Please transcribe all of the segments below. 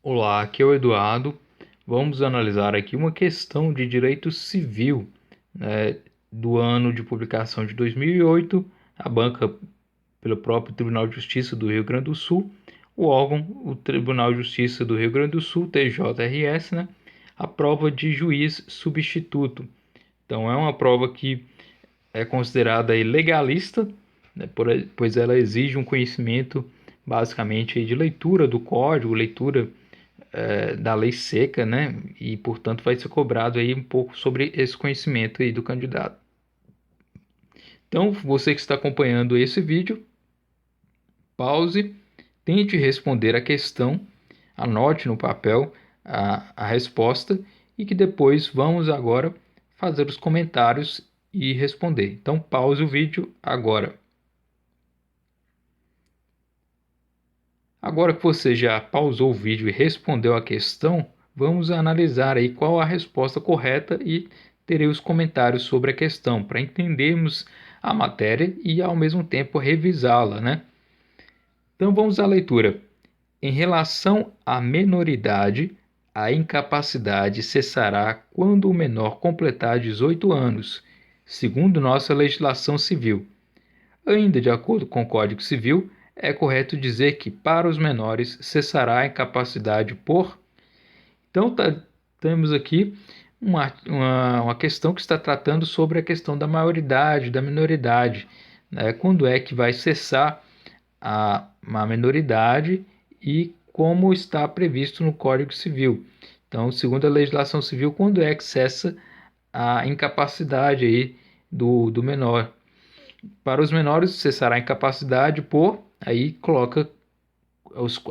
Olá, aqui é o Eduardo. Vamos analisar aqui uma questão de direito civil, né, do ano de publicação de 2008, a banca pelo próprio Tribunal de Justiça do Rio Grande do Sul, o órgão, o Tribunal de Justiça do Rio Grande do Sul, TJRS, né, a prova de juiz substituto. Então é uma prova que é considerada legalista, né, pois ela exige um conhecimento basicamente de leitura do código, leitura da lei seca, né? E portanto vai ser cobrado aí um pouco sobre esse conhecimento aí do candidato. Então, você que está acompanhando esse vídeo, pause, tente responder a questão, anote no papel a resposta e que depois vamos agora fazer os comentários e responder. Então, pause o vídeo agora. Agora que você já pausou o vídeo e respondeu a questão, vamos analisar aí qual a resposta correta e terei os comentários sobre a questão para entendermos a matéria e ao mesmo tempo revisá-la, né? Então vamos à leitura. Em relação à menoridade, a incapacidade cessará quando o menor completar 18 anos, segundo nossa legislação civil. Ainda de acordo com o Código Civil, é correto dizer que para os menores cessará a incapacidade por. Então, temos aqui uma questão que está tratando sobre a questão da maioridade, da minoridade. Né? Quando é que vai cessar a minoridade e como está previsto no Código Civil. Então, segundo a legislação civil, quando é que cessa a incapacidade aí do menor? Para os menores, cessará a incapacidade por, aí coloca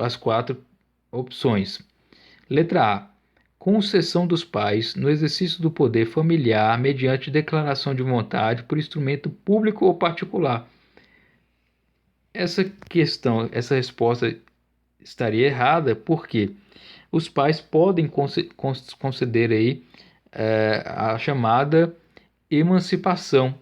as quatro opções. Letra A. Concessão dos pais no exercício do poder familiar mediante declaração de vontade por instrumento público ou particular. Essa resposta estaria errada porque os pais podem conceder aí a chamada emancipação.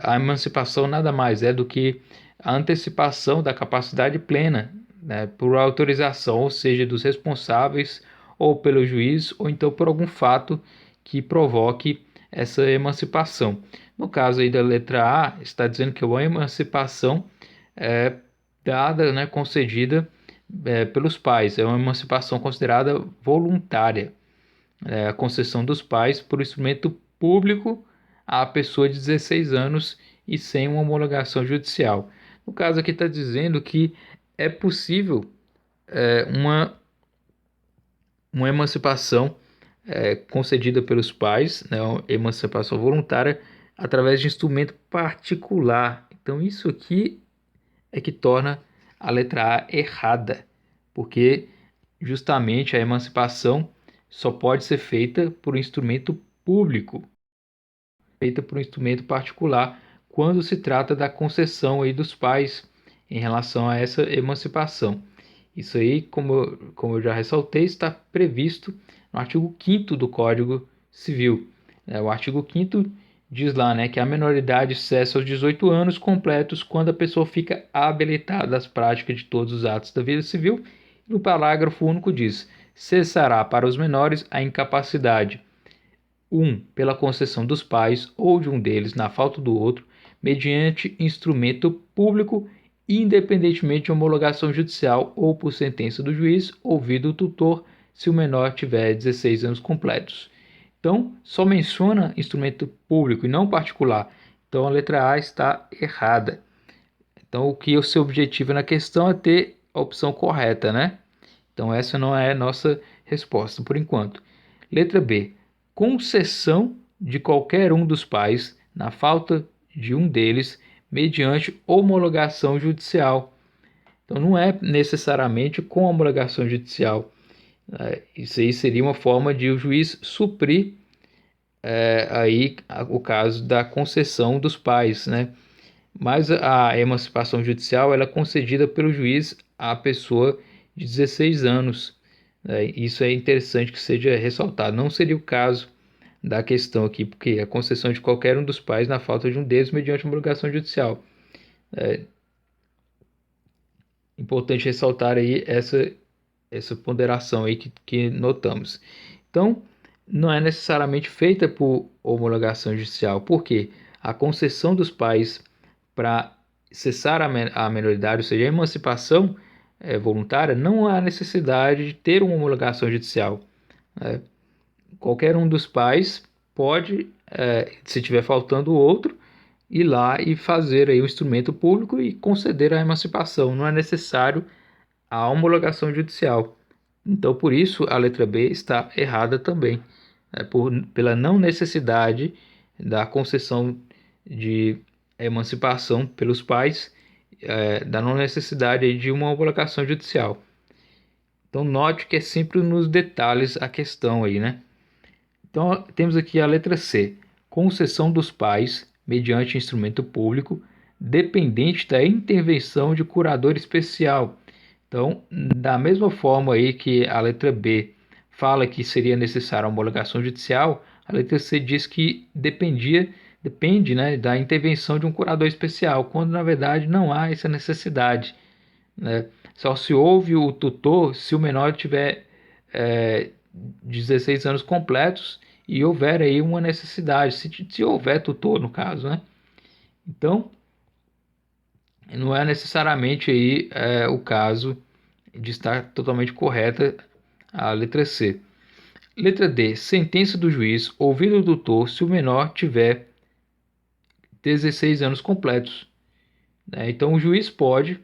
A emancipação nada mais é do que a antecipação da capacidade plena, né, por autorização, ou seja, dos responsáveis, ou pelo juiz, ou então por algum fato que provoque essa emancipação. No caso aí da letra A, está dizendo que é uma emancipação é, dada, né, concedida pelos pais, é uma emancipação considerada voluntária, a concessão dos pais por instrumento público à pessoa de 16 anos e sem uma homologação judicial. No caso aqui está dizendo que é possível uma emancipação concedida pelos pais, né, uma emancipação voluntária, através de instrumento particular. Então isso aqui é que torna a letra A errada, porque justamente a emancipação só pode ser feita por um instrumento público, feita por um instrumento particular, quando se trata da concessão aí dos pais em relação a essa emancipação. Isso aí, como eu já ressaltei, está previsto no artigo 5º do Código Civil. O artigo 5º diz lá, né, que a menoridade cessa aos 18 anos completos quando a pessoa fica habilitada às práticas de todos os atos da vida civil. No parágrafo único diz: cessará para os menores a incapacidade 1. Pela concessão dos pais ou de um deles na falta do outro, mediante instrumento público, independentemente de homologação judicial ou por sentença do juiz, ouvido o tutor, se o menor tiver 16 anos completos. Então, só menciona instrumento público e não particular. Então, a letra A está errada. Então, o que o seu objetivo na questão é ter a opção correta, né? Então, essa não é a nossa resposta por enquanto. Letra B. Concessão de qualquer um dos pais, na falta de um deles, mediante homologação judicial. Então, não é necessariamente com homologação judicial. Isso aí seria uma forma de o juiz suprir aí o caso da concessão dos pais, né? Mas a emancipação judicial ela é concedida pelo juiz à pessoa de 16 anos. Isso é interessante que seja ressaltado. Não seria o caso da questão aqui, porque a concessão de qualquer um dos pais na falta de um deles mediante homologação judicial. É importante ressaltar aí essa ponderação aí que notamos. Então, não é necessariamente feita por homologação judicial, porque a concessão dos pais para cessar a menoridade, ou seja, a emancipação voluntária, não há necessidade de ter uma homologação judicial. Qualquer um dos pais pode, se tiver faltando o outro, ir lá e fazer aí um instrumento público e conceder a emancipação. Não é necessário a homologação judicial. Então, por isso, a letra B está errada também, pela não necessidade da concessão de emancipação pelos pais, da não necessidade aí de uma homologação judicial. Então, note que é sempre nos detalhes a questão aí, né? Então, temos aqui a letra C, concessão dos pais mediante instrumento público, dependente da intervenção de curador especial. Então, da mesma forma aí que a letra B fala que seria necessária a homologação judicial, a letra C diz que depende, né, da intervenção de um curador especial, quando na verdade não há essa necessidade, né? Só se houve o tutor se o menor tiver 16 anos completos e houver aí uma necessidade, se houver tutor no caso, né? Então, não é necessariamente aí o caso de estar totalmente correta a letra C. Letra D. Sentença do juiz ouvido o tutor se o menor tiver 16 anos completos. Então, o juiz pode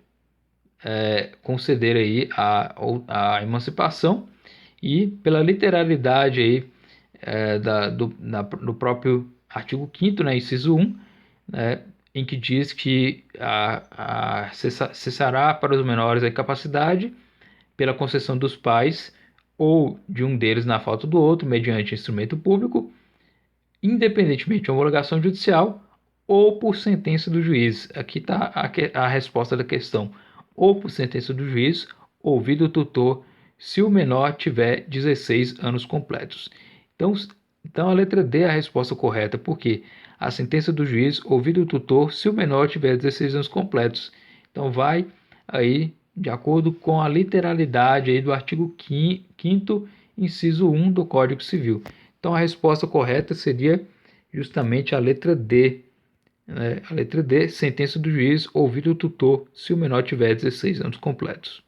conceder aí a emancipação e pela literalidade aí do próprio artigo 5º, né, inciso 1, né, em que diz que cessará para os menores a incapacidade pela concessão dos pais ou de um deles na falta do outro, mediante instrumento público, independentemente de homologação judicial ou por sentença do juiz. Aqui está a resposta da questão. Ou por sentença do juiz, ouvido o tutor, se o menor tiver 16 anos completos. Então a letra D é a resposta correta, porque a sentença do juiz, ouvido o tutor, se o menor tiver 16 anos completos. Então vai aí de acordo com a literalidade aí do artigo 5º, inciso 1 do Código Civil. Então a resposta correta seria justamente a letra D. A letra D, sentença do juiz, ouvido o tutor, se o menor tiver 16 anos completos.